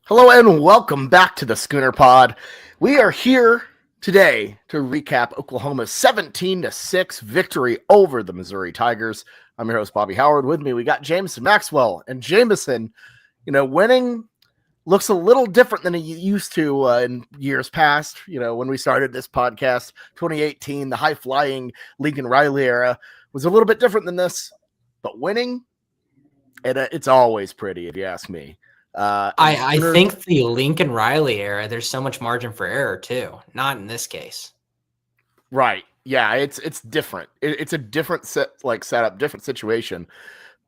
Hello and welcome back to the Schooner Pod. We are here today to recap Oklahoma's 17-6 victory over the Missouri Tigers. I'm your host, Bobby Howard. With me, we got Jameson Maxwell. And Jameson, winning looks a little different than it used to in years past. When we started this podcast, 2018, the high-flying Lincoln Riley era was a little bit different than this. But winning, it's always pretty, if you ask me. I think the Lincoln Riley era, there's so much margin for error too. Not in this case. Right. Yeah, it's different. It's a different setup, different situation.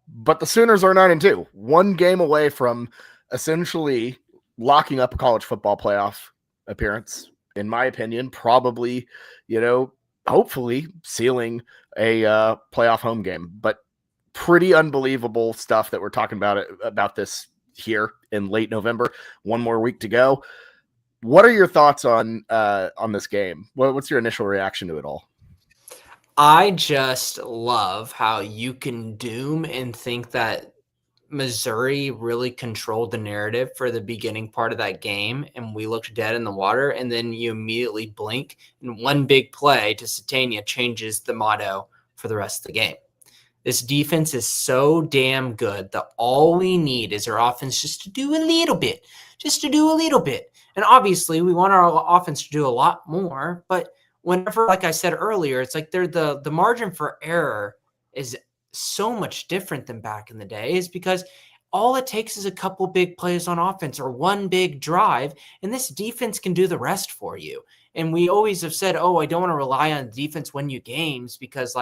But the Sooners are 9-2, one game away from essentially locking up a college football playoff appearance. In my opinion, probably, hopefully sealing a playoff home game. But pretty unbelievable stuff that we're talking about this here in late November. One more week to go. What are your thoughts on this game? What's your initial reaction to it all? I just love how you can doom and think that Missouri really controlled the narrative for the beginning part of that game, and we looked dead in the water, and then you immediately blink, and one big play to Satania changes the motto for the rest of the game. This defense is so damn good that all we need is our offense just to do a little bit. And obviously, we want our offense to do a lot more. But whenever, like I said earlier, it's like the margin for error is so much different than back in the day, is because all it takes is a couple big plays on offense or one big drive, and this defense can do the rest for you. And we always have said, I don't want to rely on defense win you games because,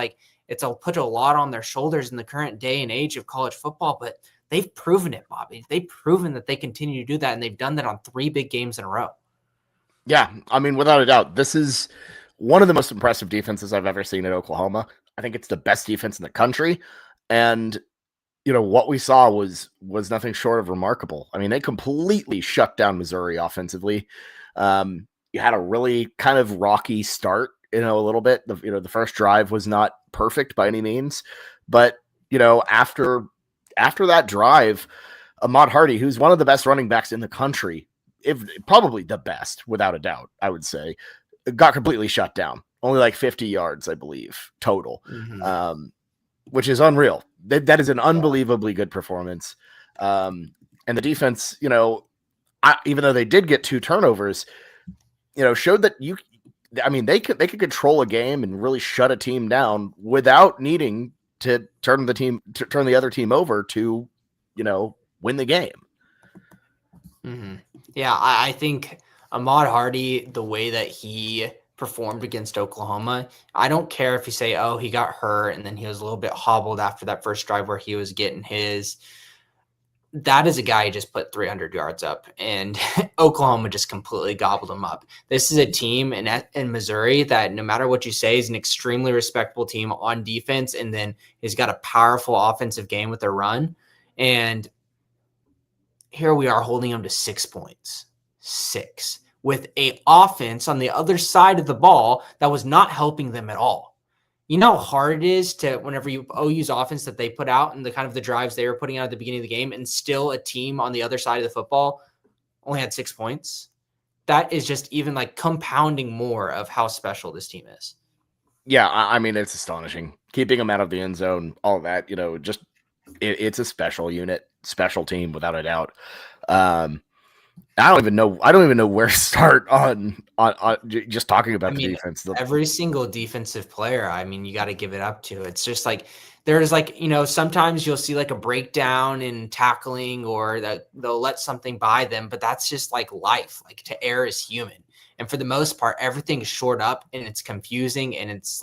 it'll put a lot on their shoulders in the current day and age of college football, but they've proven it, Bobby. They've proven that they continue to do that, and they've done that on 3 big games in a row. Yeah, I mean, without a doubt, this is one of the most impressive defenses I've ever seen at Oklahoma. I think it's the best defense in the country, and what we saw was nothing short of remarkable. I mean, they completely shut down Missouri offensively. You had a really kind of rocky start, a little bit. The first drive was not perfect by any means, but after that drive, Ahmad Hardy, who's one of the best running backs in the country, if probably the best without a doubt, I would say, got completely shut down. Only like 50 yards, I believe, total, which is unreal. That is an unbelievably good performance. And the defense, even though they did get 2 turnovers, showed that they could control a game and really shut a team down without needing to turn the other team over to, win the game. Mm-hmm. Yeah, I think Ahmad Hardy, the way that he performed against Oklahoma, I don't care if you say, he got hurt and then he was a little bit hobbled after that first drive where he was getting his. That is a guy who just put 300 yards up, and Oklahoma just completely gobbled him up. This is a team in Missouri that, no matter what you say, is an extremely respectable team on defense, and then he's got a powerful offensive game with their run. And here we are holding them to 6 points. 6. With a offense on the other side of the ball that was not helping them at all. You know how hard it is to, whenever you OU's offense that they put out and the kind of the drives they were putting out at the beginning of the game, and still a team on the other side of the football only had 6 points. That is just even compounding more of how special this team is. Yeah, I mean, it's astonishing. Keeping them out of the end zone, all that, it's a special unit, special team without a doubt. I don't even know where to start on just talking about the defense. Every single defensive player, you got to give it up to. It's just there's sometimes you'll see a breakdown in tackling, or that they'll let something by them, but that's just life. To err is human. And for the most part, everything is short up and it's confusing, and it's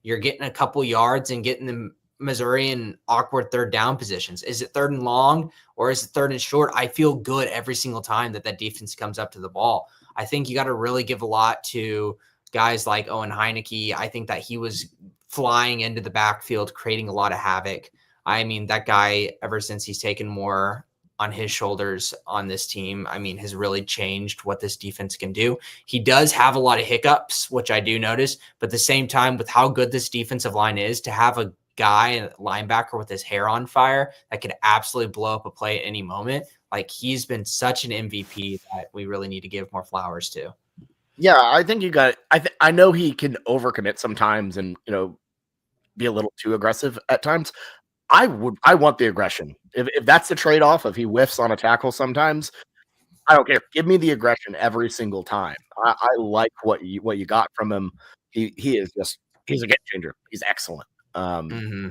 you're getting a couple yards and getting them Missouri in awkward 3rd down positions. Is it 3rd and long or is it 3rd and short? I feel good every single time that defense comes up to the ball. I think you got to really give a lot to guys like Owen Heineke. I think that he was flying into the backfield, creating a lot of havoc. That guy, ever since he's taken more on his shoulders on this team, has really changed what this defense can do. He does have a lot of hiccups, which I do notice, but at the same time, with how good this defensive line is, to have a guy, a linebacker with his hair on fire that could absolutely blow up a play at any moment, Like, he's been such an MVP that we really need to give more flowers to. Yeah, I think you got. I know he can overcommit sometimes, and be a little too aggressive at times. I want the aggression. If that's the trade off, if he whiffs on a tackle sometimes, I don't care. Give me the aggression every single time. I like what you got from him. He is just he's a game changer. He's excellent. Mm-hmm.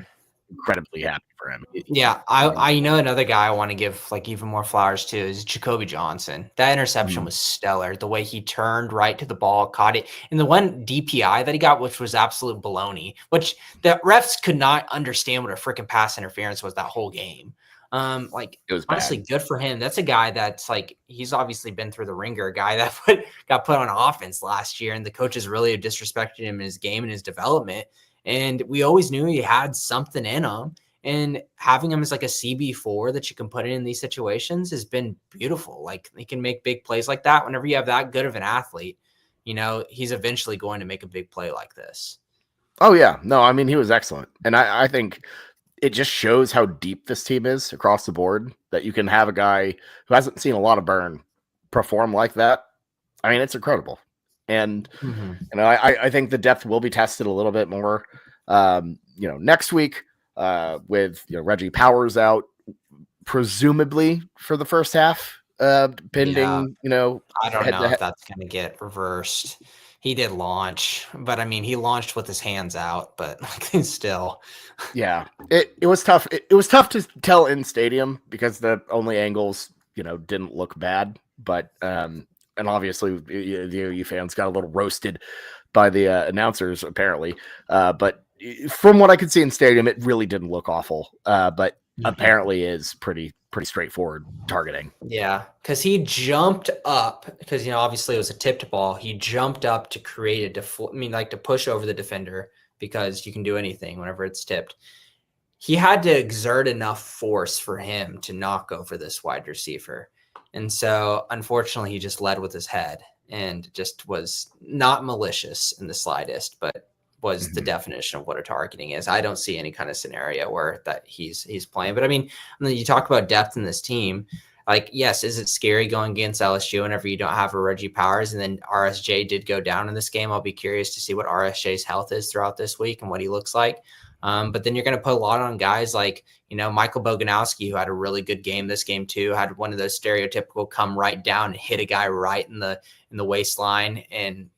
Incredibly happy for him. Yeah, I another guy I want to give like even more flowers to is Jacoby Johnson. That interception was stellar. The way he turned right to the ball, caught it, and the one DPI that he got, which was absolute baloney, which the refs could not understand what a freaking pass interference was that whole game. Like It was honestly, bad. good for him. That's a guy that's like he's obviously been through the ringer. A guy that got put on offense last year, and the coaches really have disrespected him in his game and his development. And we always knew he had something in him. And having him as like a CB4 that you can put in these situations has been beautiful. Like he can make big plays like that. Whenever you have that good of an athlete, he's eventually going to make a big play like this. Oh yeah, no, I mean he was excellent, and I think it just shows how deep this team is across the board. That you can have a guy who hasn't seen a lot of burn perform like that. I mean, it's incredible, and I think the depth will be tested a little bit more. Next week. With Reggie Powers out, presumably for the first half, pending, I don't know if that's going to get reversed. He did launch, but I mean, he launched with his hands out, but like still. Yeah, it was tough. It was tough to tell in stadium because the only angles, didn't look bad, but and obviously the OU fans got a little roasted by the announcers apparently, but from what I could see in stadium, it really didn't look awful, but apparently is pretty straightforward targeting. Yeah, because he jumped up because obviously it was a tipped ball. He jumped up to create to push over the defender because you can do anything whenever it's tipped. He had to exert enough force for him to knock over this wide receiver, and so unfortunately he just led with his head and just was not malicious in the slightest, but was the definition of what a targeting is. I don't see any kind of scenario where that he's playing. But I mean, you talk about depth in this team. Like, yes, is it scary going against LSU whenever you don't have a Reggie Powers? And then RSJ did go down in this game. I'll be curious to see what RSJ's health is throughout this week and what he looks like. But then you're going to put a lot on guys like, Michael Boganowski, who had a really good game this game too, had one of those stereotypical come right down and hit a guy right in the waistline and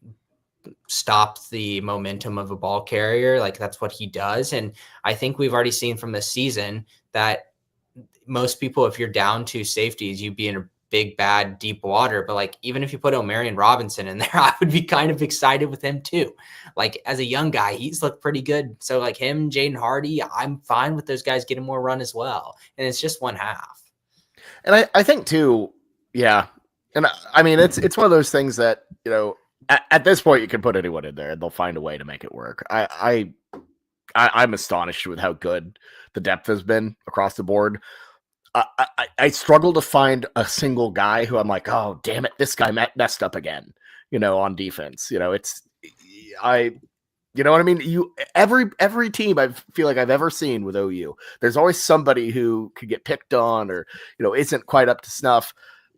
stop the momentum of a ball carrier. Like that's what he does. And I think we've already seen from this season that most people, if you're down to safeties, you'd be in a big, bad, deep water. But like, even if you put O'Marion Robinson in there, I would be kind of excited with him too. Like as a young guy, he's looked pretty good. So like him, Jaden Hardy, I'm fine with those guys getting more run as well. And it's just one half. And I think too, yeah. And I mean, it's one of those things that, at this point, you can put anyone in there and they'll find a way to make it work. I'm astonished with how good the depth has been across the board. I struggle to find a single guy who I'm like, oh, damn it, this guy messed up again, on defense. You know what I mean? Every team I feel like I've ever seen with OU, there's always somebody who could get picked on or, isn't quite up to snuff.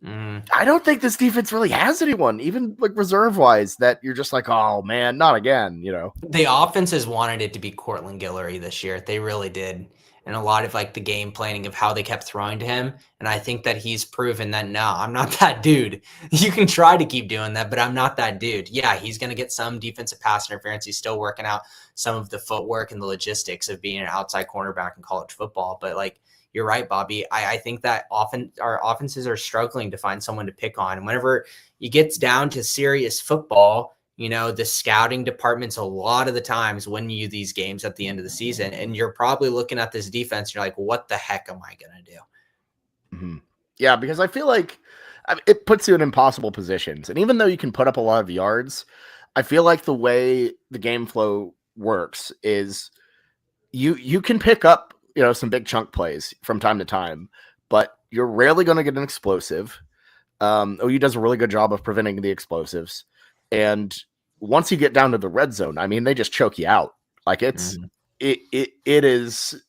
I don't think this defense really has anyone, even like reserve wise, that you're just like, oh man, not again. The offenses wanted it to be Cortland Guillory this year. They really did. And a lot of like the game planning of how they kept throwing to him. And I think that he's proven that, no, I'm not that dude. You can try to keep doing that, but I'm not that dude. Yeah, he's going to get some defensive pass interference. He's still working out some of the footwork and the logistics of being an outside cornerback in college football. But like, you're right, Bobby. I think that often our offenses are struggling to find someone to pick on. And whenever it gets down to serious football, the scouting departments a lot of the times win you these games at the end of the season. And you're probably looking at this defense. And you're like, what the heck am I going to do? Mm-hmm. Yeah, because I feel like it puts you in impossible positions. And even though you can put up a lot of yards, I feel like the way the game flow works is you can pick up some big chunk plays from time to time, but you're rarely going to get an explosive. OU does a really good job of preventing the explosives. And once you get down to the red zone, I mean, they just choke you out. Like it is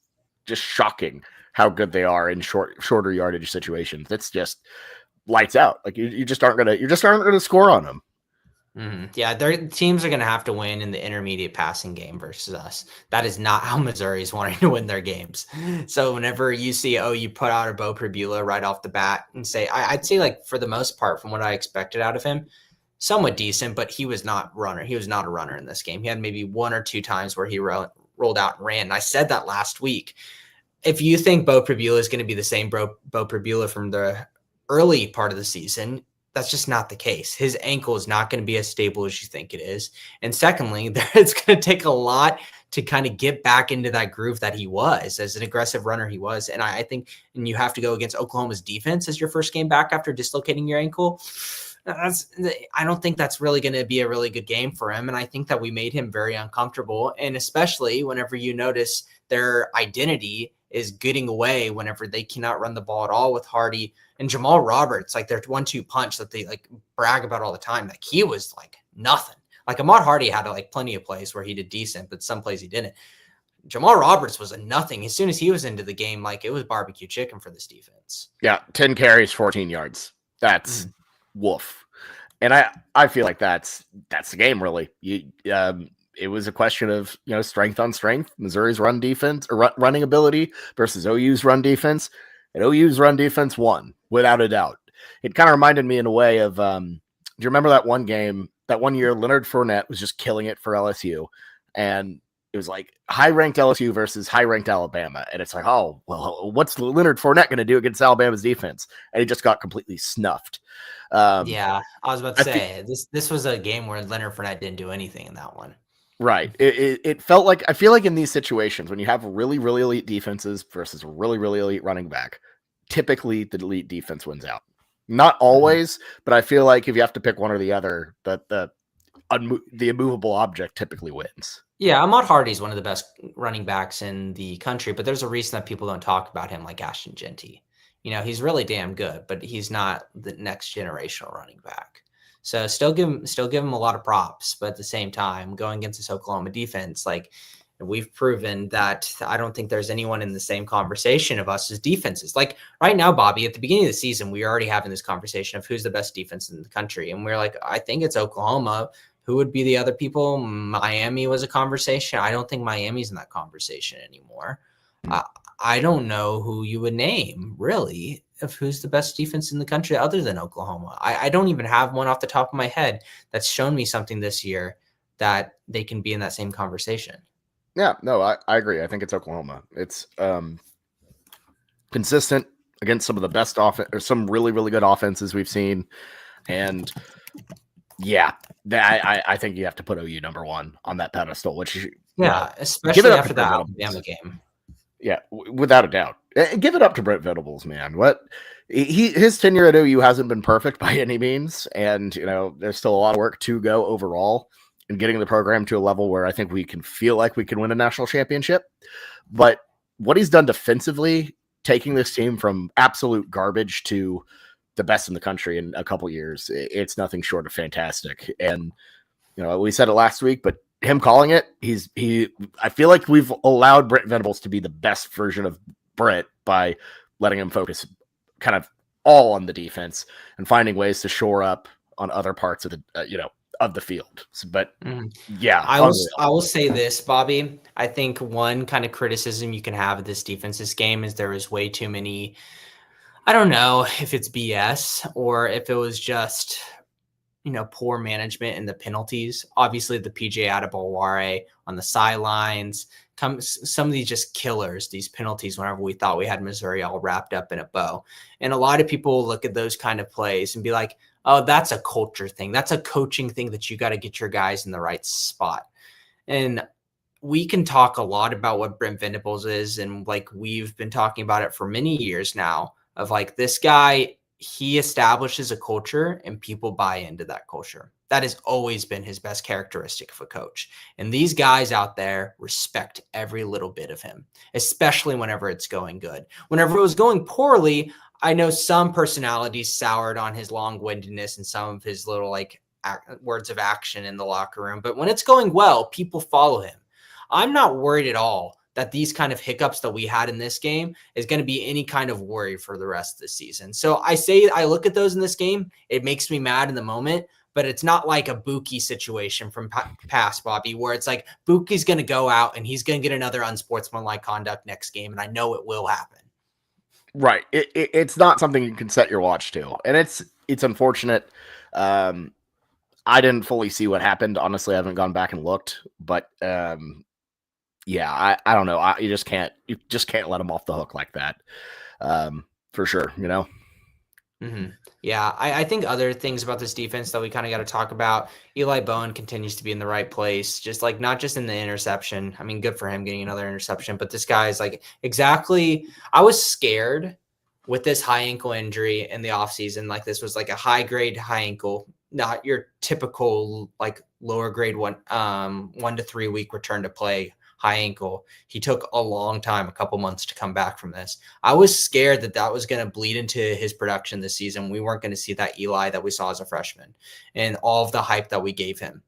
just shocking how good they are in shorter yardage situations. It's just lights out. Like you just aren't gonna score on them. Mm-hmm. Yeah, their teams are going to have to win in the intermediate passing game versus us. That is not how Missouri is wanting to win their games. So whenever you see, you put out a Bo Pribula right off the bat and say, I'd say like for the most part, from what I expected out of him, somewhat decent, but he was not runner. He was not a runner in this game. He had maybe one or two times where he rolled out and ran. And I said that last week. If you think Bo Pribula is going to be the same Bo Pribula from the early part of the season, that's just not the case. His ankle is not going to be as stable as you think it is. And secondly, it's going to take a lot to kind of get back into that groove that he was as an aggressive runner he was. And I think, and you have to go against Oklahoma's defense as your first game back after dislocating your ankle. I don't think that's really going to be a really good game for him. And I think that we made him very uncomfortable. And especially whenever you notice their identity is getting away whenever they cannot run the ball at all with Hardy and Jamal Roberts, like their 1-2 punch that they like brag about all the time. Like he was like nothing. Like Ahmad Hardy had like plenty of plays where he did decent, but some plays he didn't. Jamal Roberts was a nothing. As soon as he was into the game, like it was barbecue chicken for this defense. Yeah, 10 carries, 14 yards. That's woof. And I feel like that's the game really. It was a question of, strength on strength, Missouri's run defense or running ability versus OU's run defense. And OU's run defense won without a doubt. It kind of reminded me in a way of, do you remember that one game, that one year Leonard Fournette was just killing it for LSU? And it was like high-ranked LSU versus high-ranked Alabama. And it's like, oh, well, what's Leonard Fournette going to do against Alabama's defense? And he just got completely snuffed. Yeah, I was about to say, this was a game where Leonard Fournette didn't do anything in that one. Right. It felt like, I feel like in these situations, when you have really, really elite defenses versus a really, really elite running back, typically the elite defense wins out. Not always, but I feel like if you have to pick one or the other, the immovable object typically wins. Yeah, Ahmad Hardy is one of the best running backs in the country, but there's a reason that people don't talk about him like Ashton Genty. He's really damn good, but he's not the next generational running back. So still give him a lot of props, but at the same time, going against this Oklahoma defense, like we've proven that I don't think there's anyone in the same conversation of us as defenses. Like right now, Bobby, at the beginning of the season, we were already having this conversation of who's the best defense in the country. And we're like, I think it's Oklahoma. Who would be the other people? Miami was a conversation. I don't think Miami's in that conversation anymore. I don't know who you would name, really, of who's the best defense in the country other than Oklahoma. I don't even have one off the top of my head that's shown me something this year that they can be in that same conversation. Yeah, no, I agree. I think it's Oklahoma. It's consistent against some of the best offense or some really, really good offenses we've seen. And yeah, I think you have to put OU number one on that pedestal, which especially after that Alabama game. Yeah, without a doubt. Give it up to Brent Venables, man. His tenure at OU hasn't been perfect by any means, and there's still a lot of work to go overall in getting the program to a level where I think we can feel like we can win a national championship. But what he's done defensively, taking this team from absolute garbage to the best in the country in a couple years, it's nothing short of fantastic. And we said it last week, but him calling it, I feel like we've allowed Brent Venables to be the best version of Brent by letting him focus kind of all on the defense and finding ways to shore up on other parts of the of the field. But yeah, I will say this, Bobby. I think one kind of criticism you can have of this defense this game is there was way too many. I don't know if it's BS or if it was just poor management and the penalties. Obviously, the PJ Adebaware on the sidelines, some of these just killers, these penalties whenever we thought we had Missouri all wrapped up in a bow. And a lot of people look at those kind of plays and be like, oh, that's a culture thing. That's a coaching thing that you got to get your guys in the right spot. And we can talk a lot about what Brent Venables is. And like we've been talking about it for many years now of like this guy, he establishes a culture and people buy into that culture. That has always been his best characteristic of a coach. And these guys out there respect every little bit of him, especially whenever it's going good. Whenever it was going poorly, I know some personalities soured on his long-windedness and some of his little words of action in the locker room. But when it's going well, people follow him. I'm not worried at all that these kind of hiccups that we had in this game is going to be any kind of worry for the rest of the season. So I look at those in this game. It makes me mad in the moment, but it's not like a Buki situation from past, Bobby, where it's like Buki's going to go out and he's going to get another unsportsmanlike conduct next game. And I know it will happen. Right. It's not something you can set your watch to. And it's unfortunate. I didn't fully see what happened. Honestly, I haven't gone back and looked, but yeah, I don't know. You just can't let him off the hook like that. For sure, you know? Mm-hmm. Yeah, I think other things about this defense that we kind of got to talk about. Eli Bowen continues to be in the right place, just like not just in the interception. I mean, good for him getting another interception, but this guy is like exactly. I was scared with this high ankle injury in the offseason. Like this was like a high grade high ankle, not your typical like lower grade 1 to 3 week return to play high ankle. He took a long time, a couple months to come back from this. I was scared that was going to bleed into his production this season. We weren't going to see that Eli that we saw as a freshman and all of the hype that we gave him.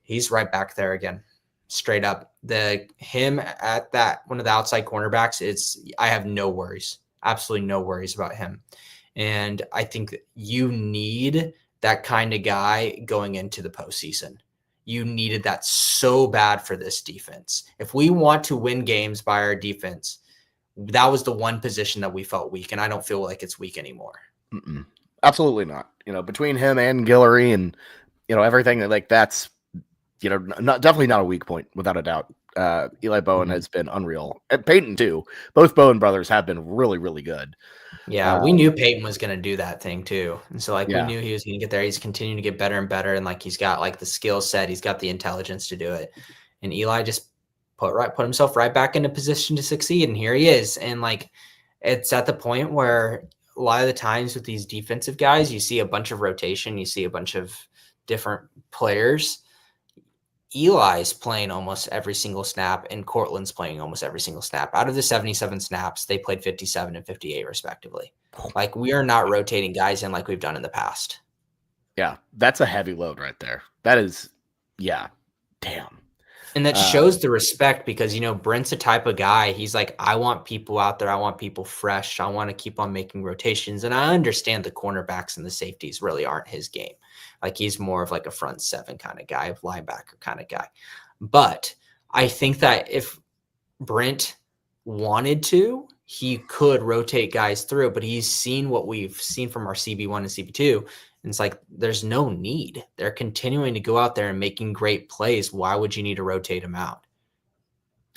He's right back there again, straight up. Him at that one of the outside cornerbacks, I have no worries, absolutely no worries about him. And I think you need that kind of guy going into the postseason. You needed that so bad for this defense. If we want to win games by our defense, that was the one position that we felt weak, and I don't feel like it's weak anymore. Mm-mm. Absolutely not. You know, between him and Guillory and, you know, everything like that's, you know, definitely not a weak point without a doubt. Eli Bowen has been unreal. And Peyton too. Both Bowen brothers have been really, really good. Yeah, we knew Peyton was going to do that thing too. And so we yeah. knew he was going to get there. He's continuing to get better and better. And like, he's got like the skill set, he's got the intelligence to do it. And Eli just put himself right back into position to succeed. And here he is. And like, it's at the point where a lot of the times with these defensive guys, you see a bunch of rotation, you see a bunch of different players. Eli's playing almost every single snap, and Cortland's playing almost every single snap. Out of the 77 snaps, they played 57 and 58 respectively. Like, we are not rotating guys in like we've done in the past. Yeah, that's a heavy load right there. That is, yeah, damn. And that shows the respect because, you know, Brent's a type of guy. He's like, I want people out there. I want people fresh. I want to keep on making rotations. And I understand the cornerbacks and the safeties really aren't his game. Like, he's more of like a front seven kind of guy, linebacker kind of guy. But I think that if Brent wanted to, he could rotate guys through, but he's seen what we've seen from our CB1 and CB2. And it's like, there's no need. They're continuing to go out there and making great plays. Why would you need to rotate them out?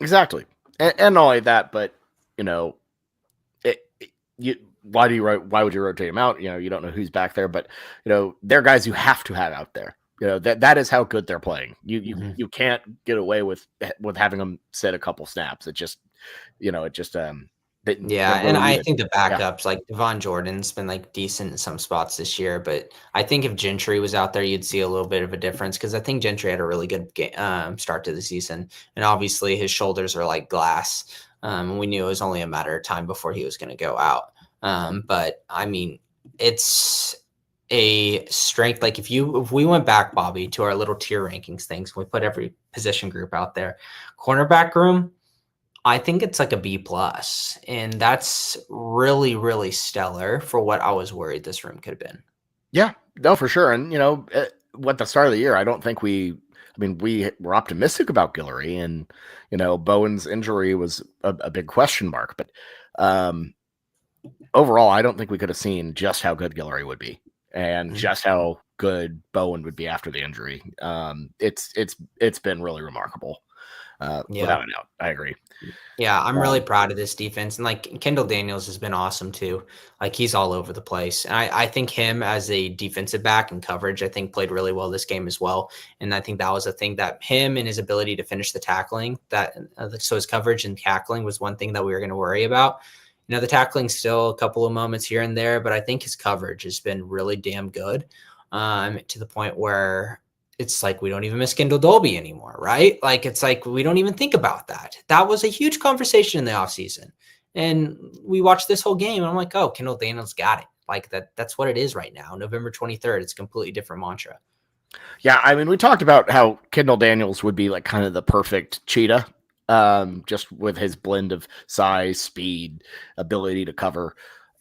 Exactly. And not only that, but, you know, why would you rotate them out? You know, you don't know who's back there, but, you know, they're guys you have to have out there. You know, that is how good they're playing. You can't get away with having them sit a couple snaps. It just, you know, and I think the backups, like Devon Jordan's been like decent in some spots this year, but I think if Gentry was out there, you'd see a little bit of a difference because I think Gentry had a really good start to the season, and obviously his shoulders are like glass. We knew it was only a matter of time before he was going to go out. But I mean, it's a strength. Like if we went back, Bobby, to our little tier rankings things, we put every position group out there. Cornerback room, I think it's like a B+, and that's really, really stellar for what I was worried this room could have been. Yeah, no, for sure. And, you know, at the start of the year, I don't think we were optimistic about Guillory, and, you know, Bowen's injury was a big question mark, but overall, I don't think we could have seen just how good Guillory would be and just how good Bowen would be after the injury. It's been really remarkable. Without a doubt. I agree. Yeah, I'm really proud of this defense. And like Kendall Daniels has been awesome too. Like he's all over the place. And I think him as a defensive back and coverage, I think played really well this game as well. And I think that was a thing that him and his ability to finish the tackling, so his coverage and tackling was one thing that we were going to worry about. You know, the tackling's still a couple of moments here and there, but I think his coverage has been really damn good to the point where it's like we don't even miss Kendall Dolby anymore, right? Like it's like we don't even think about that. That was a huge conversation in the offseason. And we watched this whole game, and I'm like, oh, Kendall Daniels got it. Like that's what it is right now. November 23rd, it's a completely different mantra. Yeah, I mean, we talked about how Kendall Daniels would be like kind of the perfect cheetah just with his blend of size, speed, ability to cover.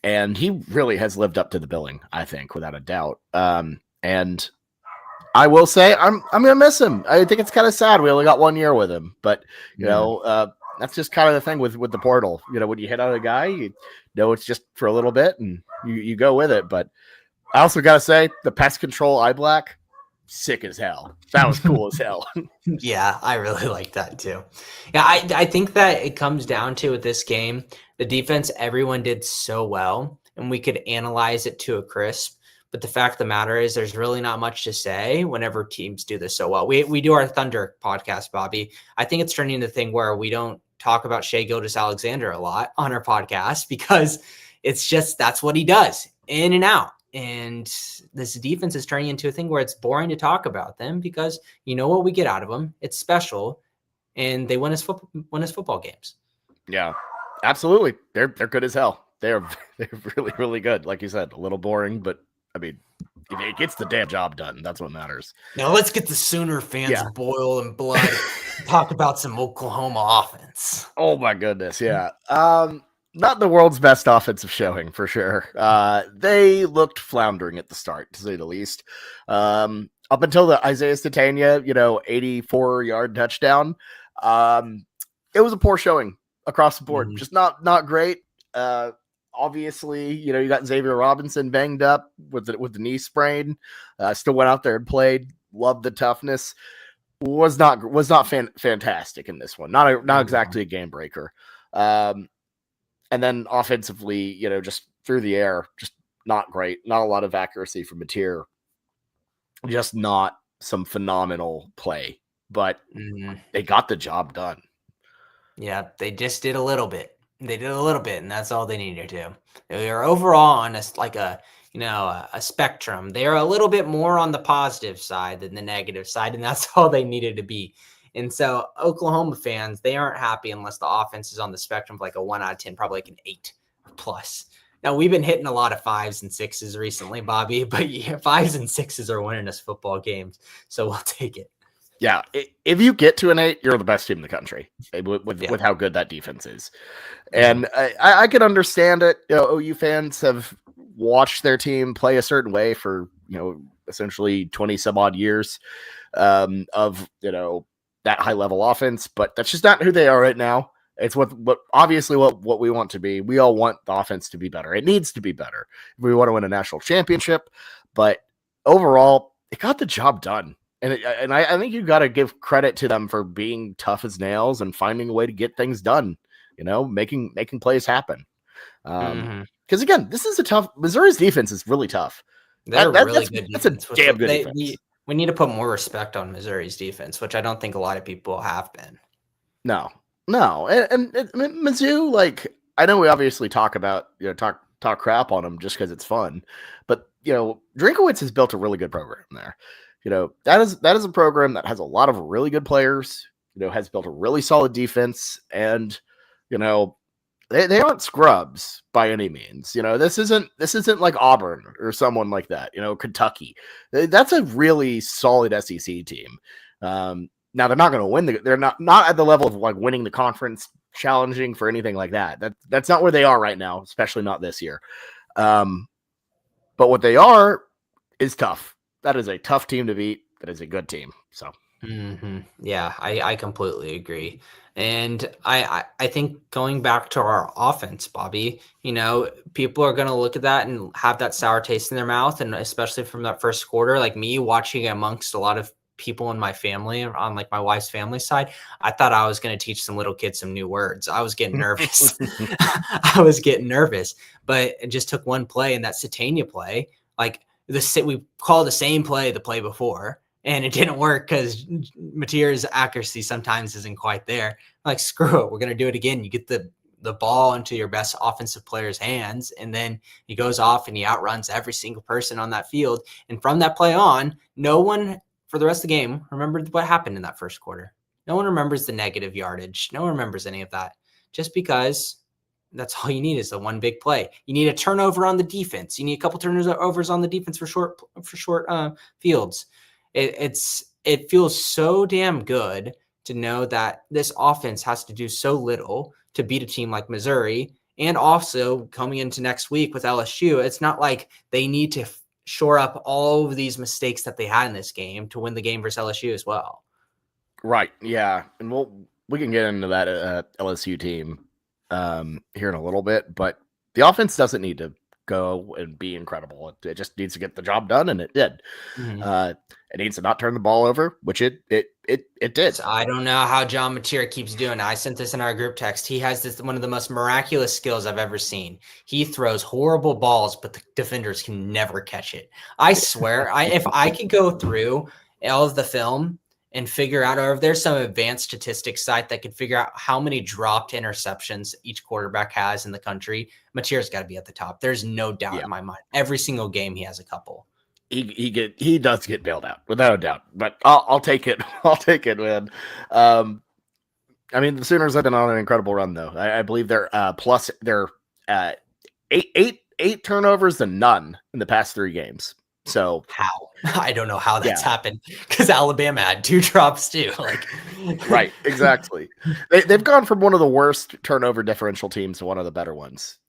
And he really has lived up to the billing, I think, without a doubt. And I will say I'm gonna miss him. I think it's kind of sad we only got 1 year with him, but that's just kind of the thing with the portal. When you hit on a guy, you know it's just for a little bit and you go with it. But I also gotta say the pest control eye black, sick as hell. That was cool as hell. Yeah, I really like that too. Yeah, I think that it comes down to with this game, the defense, everyone did so well, and we could analyze it to a crisp. But the fact of the matter is there's really not much to say whenever teams do this so well. We do our Thunder podcast, Bobby. I think it's turning into a thing where we don't talk about Shai Gilgeous-Alexander a lot on our podcast because it's just that's what he does, in and out. And this defense is turning into a thing where it's boring to talk about them because you know what we get out of them. It's special, and they win us football games. Yeah, absolutely. They're good as hell. They're really, really good. Like you said, a little boring, but I mean, it gets the damn job done. That's what matters. Now let's get the Sooner fans boil and blood. Talk about some Oklahoma offense. Oh my goodness, yeah. Not the world's best offensive showing for sure. They looked floundering at the start, to say the least. Up until the Isaiah Statania, 84-yard touchdown, it was a poor showing across the board. Mm-hmm. Just not great. Obviously, you got Xavier Robinson banged up with the knee sprain. Still went out there and played. Loved the toughness. Was not fantastic in this one. Not exactly a game breaker. And then offensively, just through the air, just not great. Not a lot of accuracy from Mateer. Just not some phenomenal play, but they got the job done. Yeah, they just did a little bit. They did a little bit, and that's all they needed to. They are overall on a spectrum. They are a little bit more on the positive side than the negative side, and that's all they needed to be. And so Oklahoma fans, they aren't happy unless the offense is on the spectrum of like a 1 out of 10, probably like an 8 or plus. Now, we've been hitting a lot of 5s and 6s recently, Bobby, but 5s and 6s are winning us football games, so we'll take it. Yeah, if you get to an 8, you're the best team in the country with how good that defense is. And I can understand it. OU fans have watched their team play a certain way for, essentially 20 some odd years of, that high level offense, but that's just not who they are right now. It's what obviously what we want to be. We all want the offense to be better. It needs to be better if we want to win a national championship. But overall, it got the job done. And I think you got to give credit to them for being tough as nails and finding a way to get things done, making plays happen. Because again, this is a tough. Missouri's defense is really tough. They're really good. That's a damn good defense. We need to put more respect on Missouri's defense, which I don't think a lot of people have been. No. And Mizzou, like, I know we obviously talk about, talk crap on them just because it's fun, but, Drinkowitz has built a really good program there. That is a program that has a lot of really good players, has built a really solid defense, and, they aren't scrubs by any means. This isn't like Auburn or someone like that, Kentucky. That's a really solid SEC team. Now they're not going to win. They're not at the level of like winning the conference, challenging for anything like that. That's not where they are right now, especially not this year. But what they are is tough. That is a tough team to beat. That is a good team. So. Yeah, I completely agree. And I think going back to our offense, Bobby, people are going to look at that and have that sour taste in their mouth. And especially from that first quarter, like me watching amongst a lot of people in my family on like my wife's family side, I thought I was going to teach some little kids some new words. I was getting nervous. But it just took one play, and that Satania play, like we call the same play the play before. And it didn't work because Mateer's accuracy sometimes isn't quite there. Like, screw it. We're going to do it again. You get the ball into your best offensive player's hands, and then he goes off and he outruns every single person on that field. And from that play on, no one for the rest of the game remembered what happened in that first quarter. No one remembers the negative yardage. No one remembers any of that. Just because that's all you need is the one big play. You need a turnover on the defense. You need a couple turnovers on the defense for short fields. It feels so damn good to know that this offense has to do so little to beat a team like Missouri. And also coming into next week with LSU, it's not like they need to shore up all of these mistakes that they had in this game to win the game versus LSU as well. Right. Yeah. And we can get into that LSU team here in a little bit, but the offense doesn't need to go and be incredible. It just needs to get the job done, and it did. It needs to not turn the ball over, which it did. So I don't know how John Mateer keeps doing it. I sent this in our group text. He has this one of the most miraculous skills I've ever seen. He throws horrible balls, but the defenders can never catch it. I swear, if I could go through all of the film and figure out, or if there's some advanced statistics site that could figure out how many dropped interceptions each quarterback has in the country, Mateer's got to be at the top. There's no doubt in my mind. Every single game he has a couple. He does get bailed out without a doubt, but I'll take it. I'll take it, man. I mean, the Sooners have been on an incredible run, though. I believe they're plus they're eight turnovers and none in the past 3 games. So how? I don't know how that's happened, because Alabama had 2 drops too. Right, exactly. They've gone from one of the worst turnover differential teams to one of the better ones.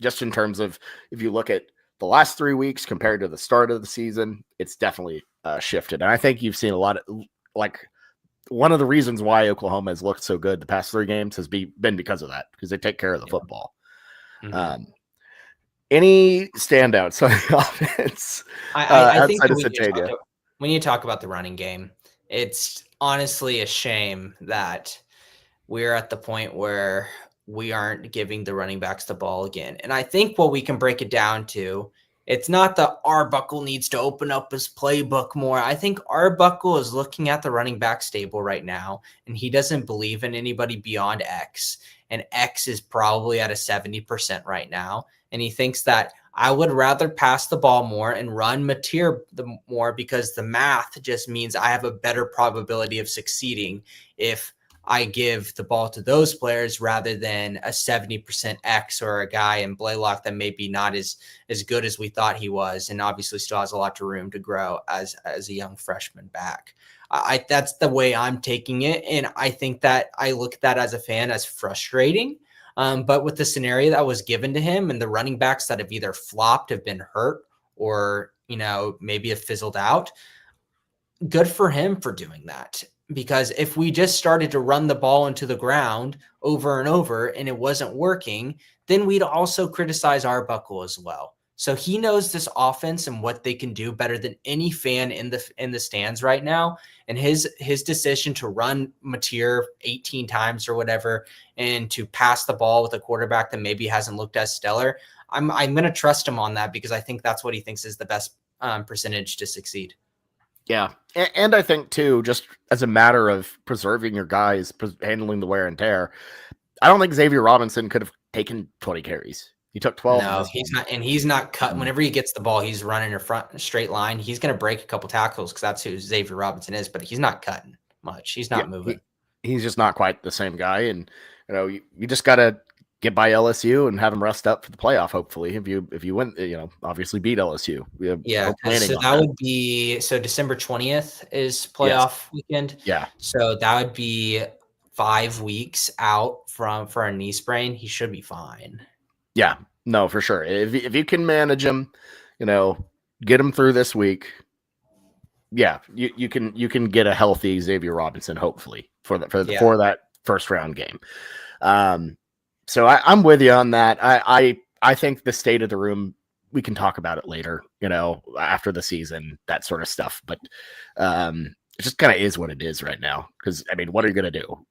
Just in terms of, if you look at the last 3 weeks compared to the start of the season, it's definitely shifted. And I think you've seen a lot of, one of the reasons why Oklahoma has looked so good the past 3 games has been because of that, because they take care of the football. Any standouts on the offense? I think when you talk about the running game, it's honestly a shame that we're at the point where we aren't giving the running backs the ball again. And I think what we can break it down to, it's not that Arbuckle needs to open up his playbook more. I think Arbuckle is looking at the running back stable right now, and he doesn't believe in anybody beyond X. And X is probably at a 70% right now. And he thinks that I would rather pass the ball more and run Mateer more, because the math just means I have a better probability of succeeding if I give the ball to those players rather than a 70% X or a guy in Blaylock that maybe not as good as we thought he was, and obviously still has a lot of room to grow as a young freshman back. That's the way I'm taking it, and I think that I look at that as a fan as frustrating. But with the scenario that was given to him and the running backs that have either flopped, have been hurt, or maybe have fizzled out, good for him for doing that. Because if we just started to run the ball into the ground over and over and it wasn't working, then we'd also criticize Arbuckle as well. So he knows this offense and what they can do better than any fan in the stands right now. And his decision to run Mateer 18 times or whatever, and to pass the ball with a quarterback that maybe hasn't looked as stellar, I'm going to trust him on that, because I think that's what he thinks is the best percentage to succeed. Yeah. And I think, too, just as a matter of preserving your guys, handling the wear and tear, I don't think Xavier Robinson could have taken 20 carries. He took 12. No, he's not. And he's not cut. Whenever he gets the ball, he's running a front straight line. He's going to break a couple tackles, because that's who Xavier Robinson is, but he's not cutting much. He's not moving. He's just not quite the same guy. And, you just got to get by LSU and have them rest up for the playoff, hopefully, if you win, obviously beat LSU. Yeah, so that would be, December 20th is playoff weekend. Yeah. So that would be 5 weeks out for a knee sprain. He should be fine. Yeah, no, for sure. If you can manage him, get him through this week. Yeah, you can get a healthy Xavier Robinson, hopefully, for that first round game. So I'm with you on that. I think the state of the room, we can talk about it later, after the season, that sort of stuff. But it just kind of is what it is right now. Because, I mean, what are you going to do?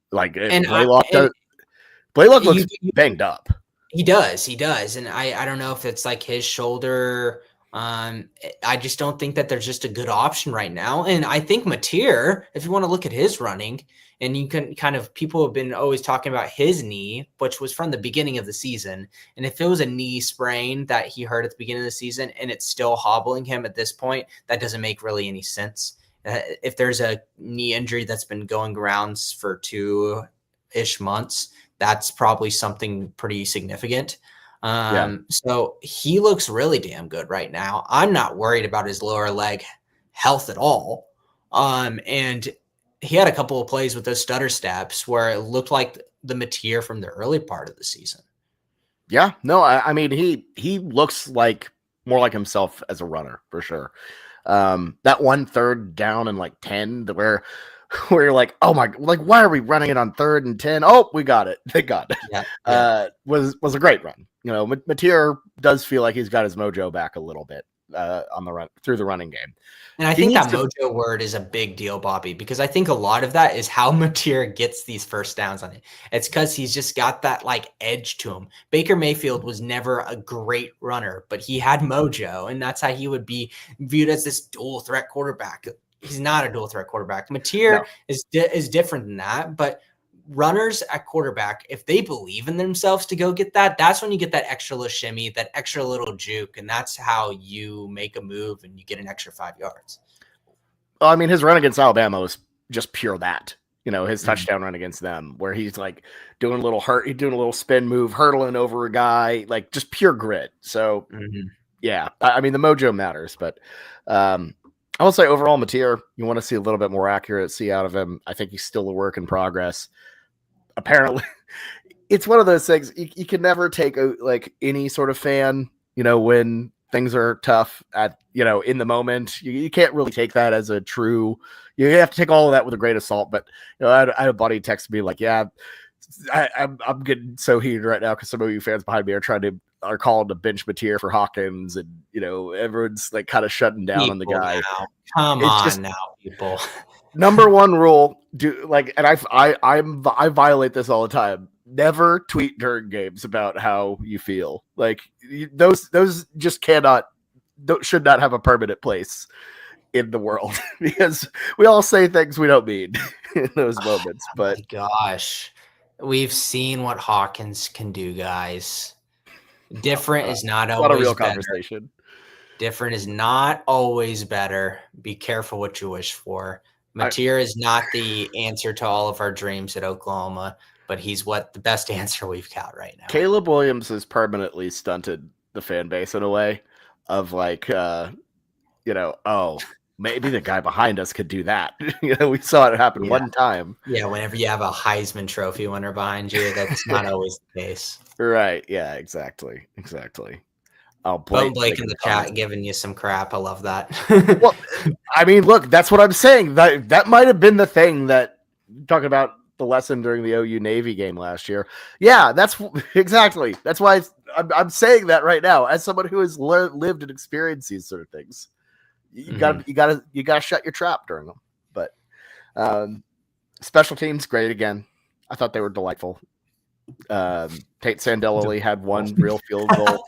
Blaylock looks banged up. He does. And I don't know if it's like his shoulder. I just don't think that there's just a good option right now. And I think Mateer, if you want to look at his running, and you can people have been always talking about his knee, which was from the beginning of the season. And if it was a knee sprain that he hurt at the beginning of the season and it's still hobbling him at this point, that doesn't make really any sense. If there's a knee injury that's been going around for 2-ish months, that's probably something pretty significant. So he looks really damn good right now. I'm not worried about his lower leg health at all. And he had a couple of plays with those stutter steps where it looked like the Mateer from the early part of the season. Yeah, no, I mean he looks like more like himself as a runner for sure. That 1/3 down and like 10 where you're like, oh my, like why are we running it on 3rd and 10? Oh, we got it. Thank God. Yeah. Was a great run. You know, Mateer does feel like he's got his mojo back a little bit on the run through the running game. And I He think needs that to mojo word is a big deal, Bobby, because I think a lot of that is how Mateer gets these first downs on it. It's because he's just got that like edge to him. Baker Mayfield was never a great runner, but he had mojo, and that's how he would be viewed as this dual threat quarterback. He's not a dual threat quarterback. Mateer is different than that, but runners at quarterback, if they believe in themselves to go get that, that's when you get that extra little shimmy, that extra little juke, and that's how you make a move and you get an extra 5 yards. Well, I mean, his run against Alabama was just pure that. You know, his touchdown run against them, where he's like doing a little spin move, hurdling over a guy, like just pure grit. So, yeah, I mean, the mojo matters, but I will say overall, Mateer, you want to see a little bit more accuracy out of him. I think he's still a work in progress. Apparently, it's one of those things you can never take like any sort of fan, you know, when things are tough at, you know, in the moment. You can't really take that as a true. You have to take all of that with a grain of salt. But you know, I had a buddy text me like, "Yeah, I'm getting so heated right now because some of you fans behind me are calling to bench Mateer for Hawkins, and you know, everyone's like kind of shutting down on the guy. Now. Come on now, people. Number one rule, and I violate this all the time. Never tweet during games about how you feel. Like those just should not have a permanent place in the world because we all say things we don't mean in those moments. But gosh, we've seen what Hawkins can do, guys. Different is not always a real better. Conversation. Different is not always better. Be careful what you wish for. Mateer is not the answer to all of our dreams at Oklahoma, but he's the best answer we've got right now. Caleb Williams has permanently stunted the fan base in a way of like, you know, oh, maybe the guy behind us could do that. You know, we saw it happen one time. Yeah, whenever you have a Heisman Trophy winner behind you, that's not always the case. Right. Yeah, exactly. Oh, Blake in the chat giving you some crap. I love that. Well, I mean, look, that's what I'm saying. That might have been the thing that talking about the lesson during the OU Navy game last year. Yeah, that's exactly. That's why I'm saying that right now as someone who has lived and experienced these sort of things. You gotta shut your trap during them. But special teams, great again. I thought they were delightful. Tate Sandell had one real field goal.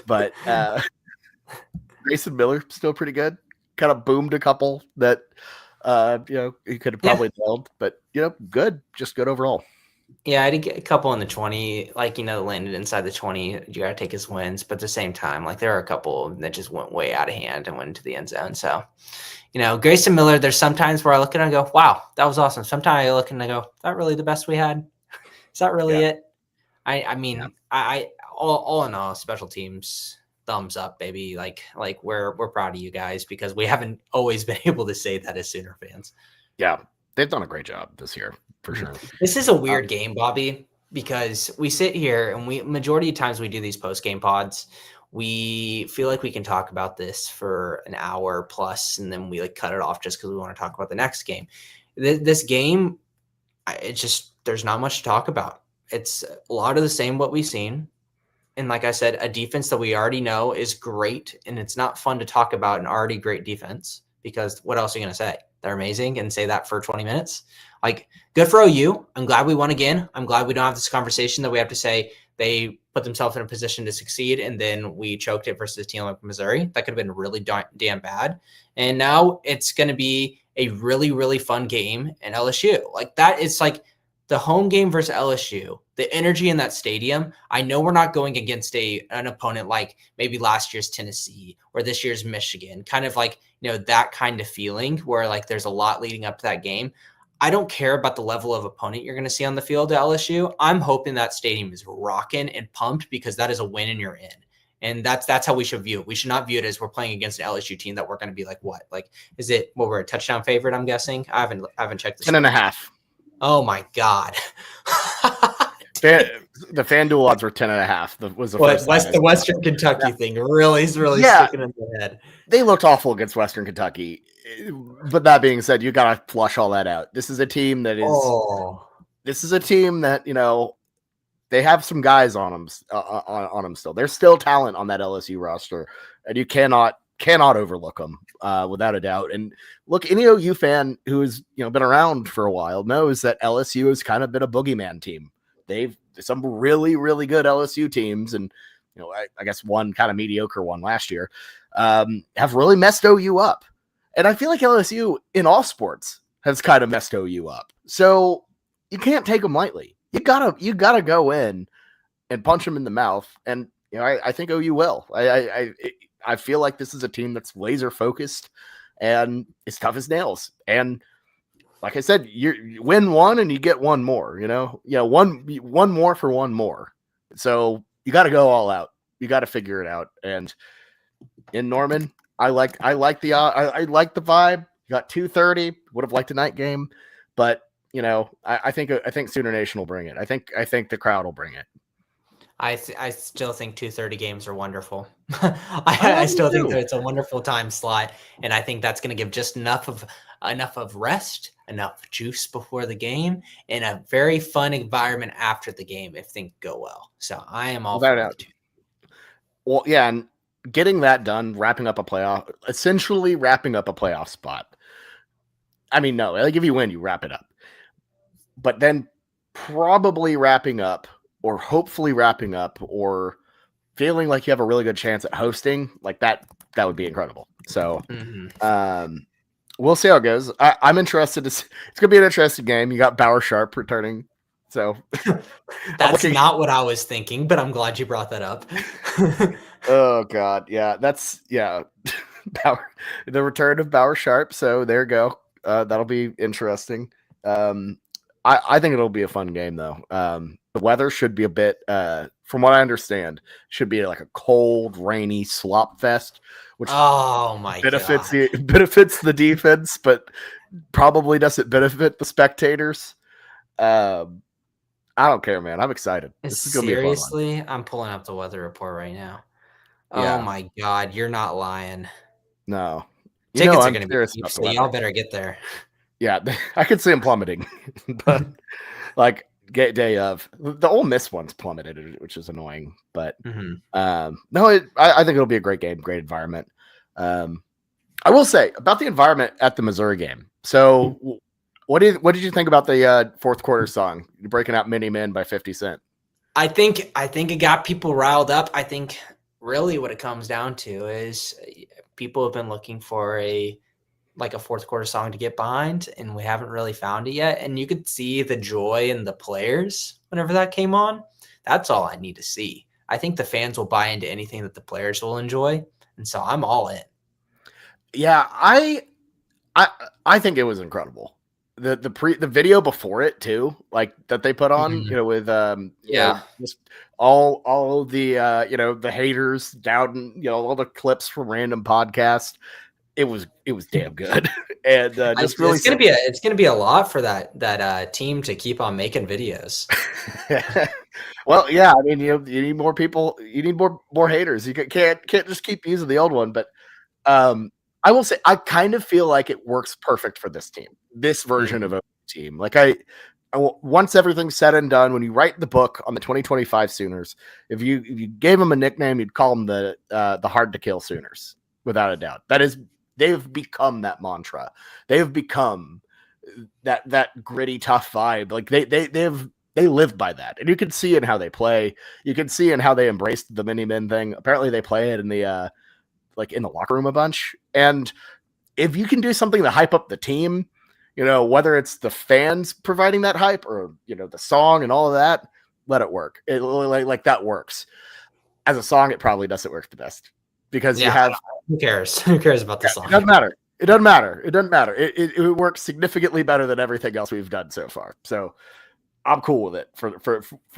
But Grayson Miller still pretty good. Kind of boomed a couple that you know he could have probably nailed, but you know, just good overall. Yeah, I did get a couple in the 20, like, you know, landed inside the 20. You got to take his wins, but at the same time, like there are a couple that just went way out of hand and went into the end zone. So, you know, Grayson Miller, there's sometimes where I look at it and go, wow, that was awesome. Sometimes I look and I go, is that really the best we had? Is that really it? I mean, all in all, special teams, thumbs up, baby. Like we're proud of you guys because we haven't always been able to say that as Sooner fans. Yeah, they've done a great job this year for sure. This is a weird game, Bobby, because we sit here and majority of times we do these post-game pods. We feel like we can talk about this for an hour plus, and then we like cut it off just because we want to talk about the next game. This game, there's not much to talk about. It's a lot of the same what we've seen. And like I said, a defense that we already know is great, and it's not fun to talk about an already great defense because what else are you going to say? They're amazing and say that for 20 minutes. Like, good for OU. I'm glad we won again. I'm glad we don't have this conversation that we have to say they put themselves in a position to succeed and then we choked it versus a team like Missouri. That could have been really damn bad. And now it's going to be a really, really fun game in LSU. Like that, it's like the home game versus LSU, the energy in that stadium. I know we're not going against an opponent like maybe last year's Tennessee or this year's Michigan, kind of like, you know, that kind of feeling where like there's a lot leading up to that game. I don't care about the level of opponent you're going to see on the field at LSU. I'm hoping that stadium is rocking and pumped because that is a win and you're in. And that's how we should view it. We should not view it as we're playing against an LSU team that we're going to be like, what? Like, is it, well, we're a touchdown favorite, I'm guessing? I haven't checked this. 10.5. Oh my God. The FanDuel odds were 10.5. Was the first the Western Kentucky thing really sticking in the head. They looked awful against Western Kentucky. But that being said, you got to flush all that out. This is a team that is, this is a team that, you know, they have some guys on them, still. There's still talent on that LSU roster, and you cannot overlook them without a doubt. And look, any OU fan who's been around for a while knows that LSU has kind of been a boogeyman team. They've some really, really good LSU teams, and I guess one kind of mediocre one last year, have really messed OU up. And I feel like LSU in all sports has kind of messed OU up. So you can't take them lightly. You gotta go in and punch them in the mouth, and I think OU will. I feel like this is a team that's laser focused and it's tough as nails. And like I said, you win one and you get one more. One more for one more. So you got to go all out. You got to figure it out. And in Norman, I like the vibe. You got 2:30. Would have liked a night game, but. I think Sooner Nation will bring it. I think the crowd will bring it. I still think 2:30 games are wonderful. I still think that it's a wonderful time slot, and I think that's going to give just enough of rest, enough juice before the game, and a very fun environment after the game if things go well. So I am all for it. Well, yeah, and getting that done, essentially wrapping up a playoff spot. I mean, no, like if you win, you wrap it up. But then probably wrapping up or hopefully wrapping up or feeling like you have a really good chance at hosting, like that would be incredible. So we'll see how it goes. I'm interested. It's going to be an interesting game. You got Bauer Sharp returning. So that's not what I was thinking, but I'm glad you brought that up. Oh, God. Yeah, Bauer, the return of Bauer Sharp. So there you go. That'll be interesting. I think it'll be a fun game, though. The weather should be a bit, from what I understand, should be like a cold, rainy slop fest, which benefits the defense, but probably doesn't benefit the spectators. I don't care, man. I'm excited. This is gonna be a fun one. Seriously, I'm pulling up the weather report right now. Yeah. Oh my God, you're not lying. No. Tickets are going to be cheap, so y'all better get there. Yeah, I could see them plummeting, but like day of the Ole Miss one's plummeted, which is annoying. But I think it'll be a great game, great environment. I will say about the environment at the Missouri game. So, what did you think about the fourth quarter song? You're breaking out "Many Men" by 50 Cent. I think it got people riled up. I think really what it comes down to is people have been looking for a fourth quarter song to get behind, and we haven't really found it yet. And you could see the joy in the players whenever that came on. That's all I need to see. I think the fans will buy into anything that the players will enjoy, and so I'm all in. Yeah, I think it was incredible. The video before it too, like that they put on, with just all the the haters down, all the clips from random podcasts. It was damn good, and just really it's gonna be a lot for that team to keep on making videos. Well, yeah, I mean, you need more people, you need more haters. You can't just keep using the old one, but I will say I kind of feel like it works perfect for this team, this version of a team. Like once everything's said and done, when you write the book on the 2025 Sooners, if you gave them a nickname, you'd call them the hard to kill Sooners, without a doubt. That is. They've become that mantra. They've become that gritty, tough vibe. Like they live by that, and you can see in how they play. You can see in how they embraced the mini men thing. Apparently, they play it in the in the locker room a bunch. And if you can do something to hype up the team, whether it's the fans providing that hype or the song and all of that, let it work. It like that works. As a song, it probably doesn't work the best. Because you have who cares about the song? It doesn't matter. It works significantly better than everything else we've done so far. So I'm cool with it for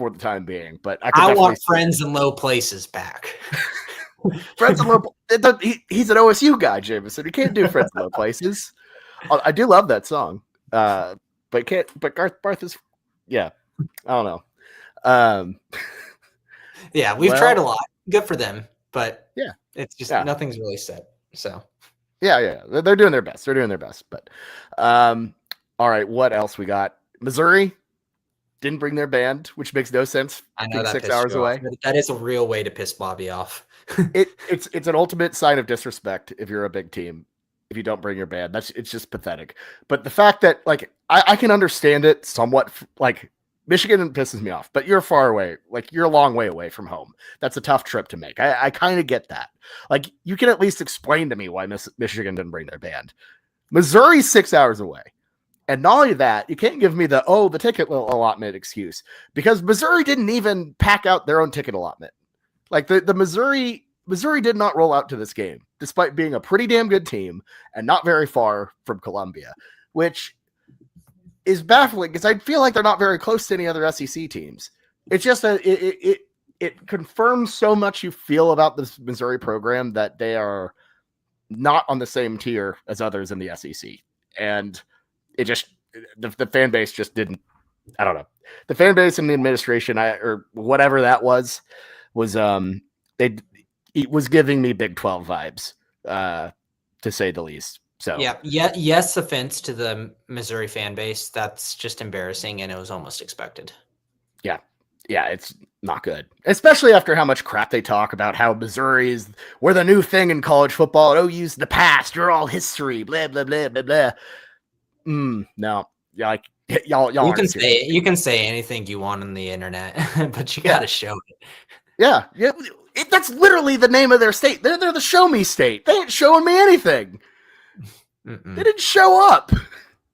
the time being. But I want Friends in Low Places back. Friends in low. He's an OSU guy, Jameson. He can't do friends in low places. I do love that song, but can't. But Garth Barth is, yeah. I don't know. Yeah, we've tried a lot. Good for them, but yeah, it's just nothing's really set. So yeah, they're doing their best. They're doing their best. But all right, what else we got? Missouri didn't bring their band, which makes no sense. I know that 6 hours away. That is a real way to piss Bobby off. It's an ultimate sign of disrespect if you're a big team. If you don't bring your band, it's just pathetic. But the fact that like I can understand it somewhat, like Michigan pisses me off, but you're far away. Like you're a long way away from home. That's a tough trip to make. I kind of get that. Like you can at least explain to me why Michigan didn't bring their band. Missouri's 6 hours away. And not only that, you can't give me the ticket allotment excuse because Missouri didn't even pack out their own ticket allotment. Like the Missouri did not roll out to this game, despite being a pretty damn good team and not very far from Columbia, which is baffling because I feel like they're not very close to any other SEC teams. It's just it confirms so much you feel about this Missouri program that they are not on the same tier as others in the SEC. And it just the fan base just didn't. I don't know. The fan base and the administration, or whatever that was it was giving me Big 12 vibes, to say the least. So yes, offense to the Missouri fan base. That's just embarrassing, and it was almost expected. Yeah, it's not good, especially after how much crap they talk about how Missouri we're the new thing in college football. OU's the past. You're all history. Blah blah blah blah blah. No, yeah, like y'all. You can say anything you want on the internet, but you got to show it. Yeah. That's literally the name of their state. They're the show me state. They ain't showing me anything. Mm-mm. They didn't show up.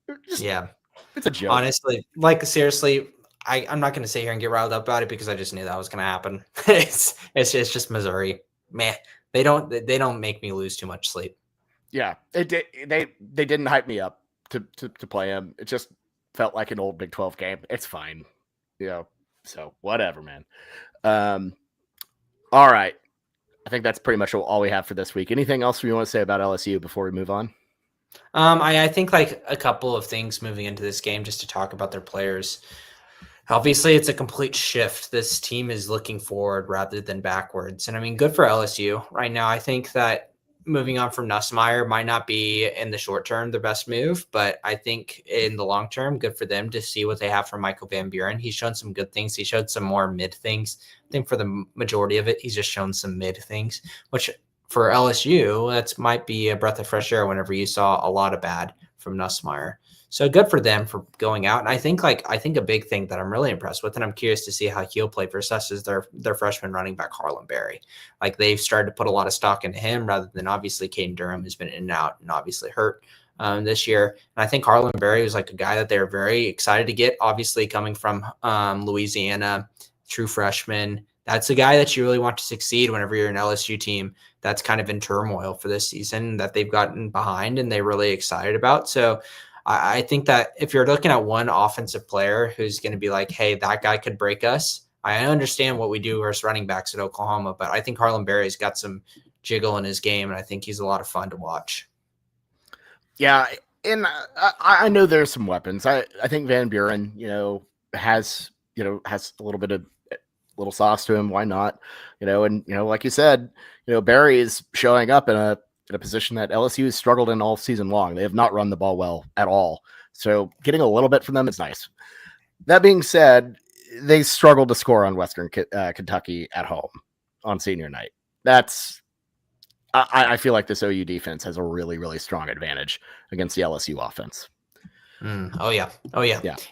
It's a joke. Honestly, like seriously, I'm not going to sit here and get riled up about it because I just knew that was going to happen. it's just Missouri, man. They don't make me lose too much sleep. Yeah, they didn't hype me up to play them. It just felt like an old Big 12 game. It's fine, so whatever, man. All right, I think that's pretty much all we have for this week. Anything else we want to say about LSU before we move on? I think like a couple of things moving into this game just to talk about their players. Obviously, it's a complete shift. This team is looking forward rather than backwards. And I mean, good for LSU right now. I think that moving on from Nussmeier might not be in the short term the best move, but I think in the long term, good for them to see what they have from Michael Van Buren. He's shown some good things. He showed some more mid things. I think for the majority of it, he's just shown some mid things, which for LSU, that might be a breath of fresh air whenever you saw a lot of bad from Nussmeier. So good for them for going out. And I think a big thing that I'm really impressed with, and I'm curious to see how he'll play versus us, is their freshman running back, Harlan Berry. Like they've started to put a lot of stock into him rather than obviously Caden Durham, who's been in and out and obviously hurt this year. And I think Harlan Berry was like a guy that they were very excited to get, obviously coming from Louisiana, true freshman. That's a guy that you really want to succeed whenever you're an LSU team that's kind of in turmoil for this season that they've gotten behind and they're really excited about. So I think that if you're looking at one offensive player who's going to be like, hey, that guy could break us. I understand what we do versus running backs at Oklahoma, but I think Harlan Berry's got some jiggle in his game, and I think he's a lot of fun to watch. Yeah, and I know there's some weapons. I think Van Buren, has a little sauce to him. Why not? And like you said, Berry is showing up in a position that LSU has struggled in all season long. They have not run the ball well at all. So getting a little bit from them is nice. That being said, they struggled to score on Western Kentucky at home on senior night. I feel like this OU defense has a really, really strong advantage against the LSU offense. Oh yeah.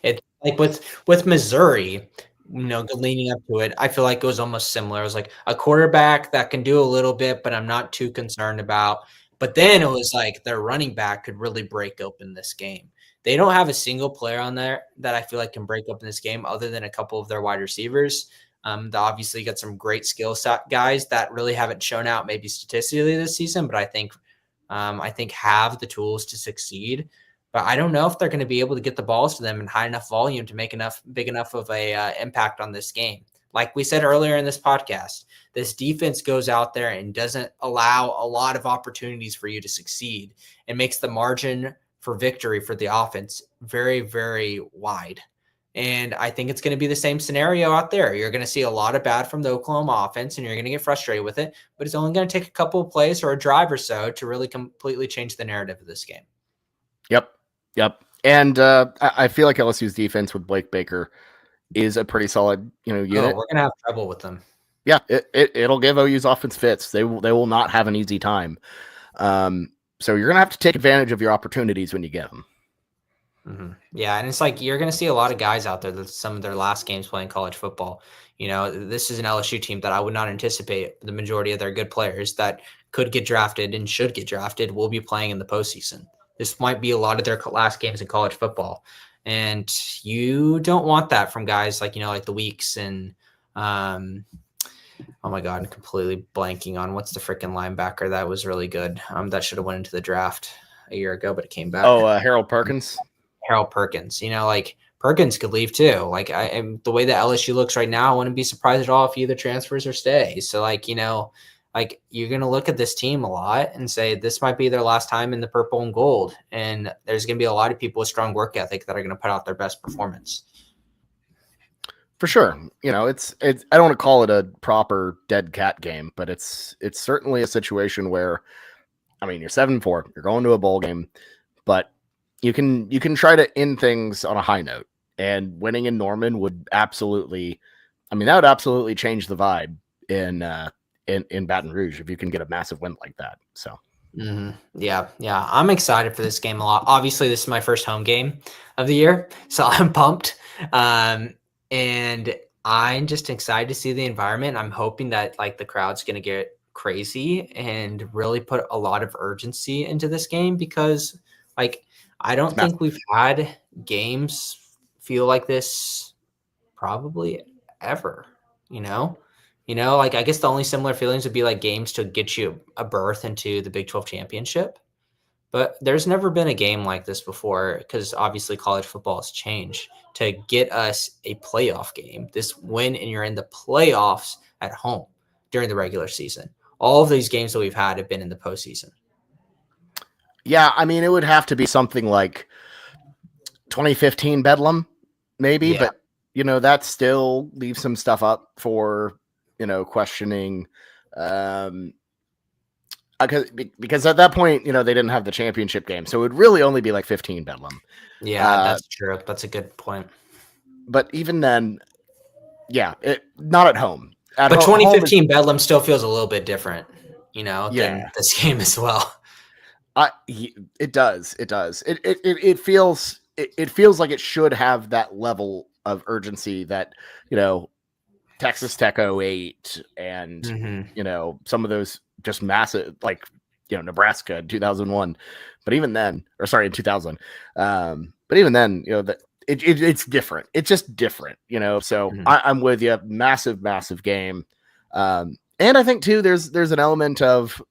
It's like with Missouri, leading up to it, I feel like it was almost similar. It was like a quarterback that can do a little bit, but I'm not too concerned about. But then it was like their running back could really break open this game. They don't have a single player on there that I feel like can break open this game other than a couple of their wide receivers. They obviously got some great skill set guys that really haven't shown out maybe statistically this season, but I think have the tools to succeed. But I don't know if they're going to be able to get the balls to them in high enough volume to make big enough of a impact on this game. like we said earlier in this podcast, this defense goes out there and doesn't allow a lot of opportunities for you to succeed. It makes the margin for victory for the offense very, very wide. And I think it's going to be the same scenario out there. You're going to see a lot of bad from the Oklahoma offense, and you're going to get frustrated with it. But it's only going to take a couple of plays or a drive or so to really completely change the narrative of this game. Yep. And I feel like LSU's defense with Blake Baker is a pretty solid, unit. We're going to have trouble with them. Yeah, it'll give OU's offense fits. They will not have an easy time. So you're going to have to take advantage of your opportunities when you get them. Mm-hmm. Yeah, and it's like you're going to see a lot of guys out there that some of their last games playing college football. This is an LSU team that I would not anticipate the majority of their good players that could get drafted and should get drafted will be playing in the postseason. This might be a lot of their last games in college football. And you don't want that from guys like, like the Weeks and oh my God, I'm completely blanking on what's the freaking linebacker that was really good. That should have went into the draft a year ago, but it came back. Oh, Harold Perkins. Harold Perkins, Perkins could leave too. Like the way that LSU looks right now, I wouldn't be surprised at all if he either transfers or stays. So you're going to look at this team a lot and say this might be their last time in the purple and gold. And there's going to be a lot of people with strong work ethic that are going to put out their best performance. For sure. It's I don't want to call it a proper dead cat game, but it's certainly a situation where, you're 7-4, you're going to a bowl game, but you can try to end things on a high note, and winning in Norman would absolutely, that would absolutely change the vibe in Baton Rouge if you can get a massive win like that. So. Mm-hmm. Yeah. I'm excited for this game a lot. Obviously, this is my first home game of the year, so I'm pumped. And I'm just excited to see the environment. I'm hoping that the crowd's going to get crazy and really put a lot of urgency into this game because I don't think we've had games feel like this probably ever, I guess the only similar feelings would be games to get you a berth into the Big 12 championship. But there's never been a game like this before because obviously college football has changed to get us a playoff game. This win and you're in the playoffs at home during the regular season. All of these games that we've had have been in the postseason. Yeah, it would have to be something like 2015 Bedlam, maybe, Yeah. But that still leaves some stuff up for questioning. Because at that point, they didn't have the championship game, so it would really only be 15 Bedlam. Yeah, that's true. That's a good point. But even then, yeah, not at home. But 2015 Bedlam still feels a little bit different, than this game as well. It does. It feels like it should have that level of urgency that Texas Tech 08 and some of those just massive Nebraska in 2001, but even then, in 2000, but even then, that it's different. It's just different, So I'm with you. Massive game, and I think too, there's an element of,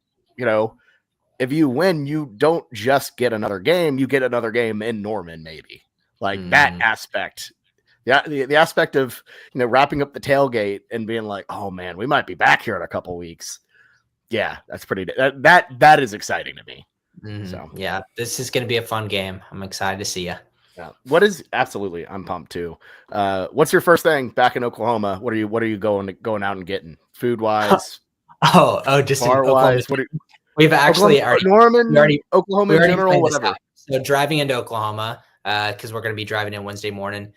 if you win, you don't just get another game, you get another game in Norman, maybe that aspect. Yeah, the aspect of wrapping up the tailgate and being like, oh man, we might be back here in a couple weeks. Yeah, that's pretty. That is exciting to me. Mm-hmm. So yeah, this is going to be a fun game. I'm excited to see you. Yeah. Absolutely, I'm pumped too. What's your first thing back in Oklahoma? What are you going out and getting food wise? Just bar wise. We've actually Oklahoma in general, whatever. So driving into Oklahoma, because we're going to be driving in Wednesday morning.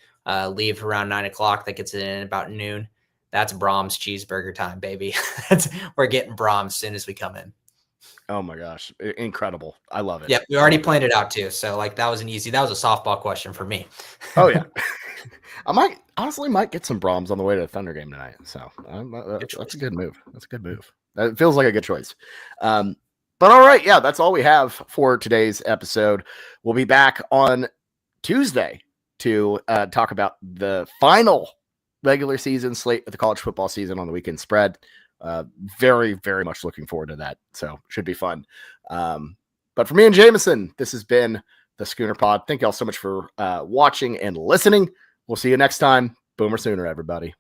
Leave around 9:00. That gets in about noon. That's Brahms cheeseburger time, baby. We're getting Brahms as soon as we come in. Oh my gosh, incredible! I love it. Yeah, we already planned it out too. So that was that was a softball question for me. Oh yeah, I might get some Brahms on the way to the Thunder game tonight. So that's a good move. That feels like a good choice. But all right, yeah, that's all we have for today's episode. We'll be back on Tuesday to talk about the final regular season slate of the college football season on the weekend spread. Very, very much looking forward to that. So should be fun. But for me and Jameson, this has been the Schooner Pod. Thank you all so much for watching and listening. We'll see you next time. Boomer Sooner, everybody.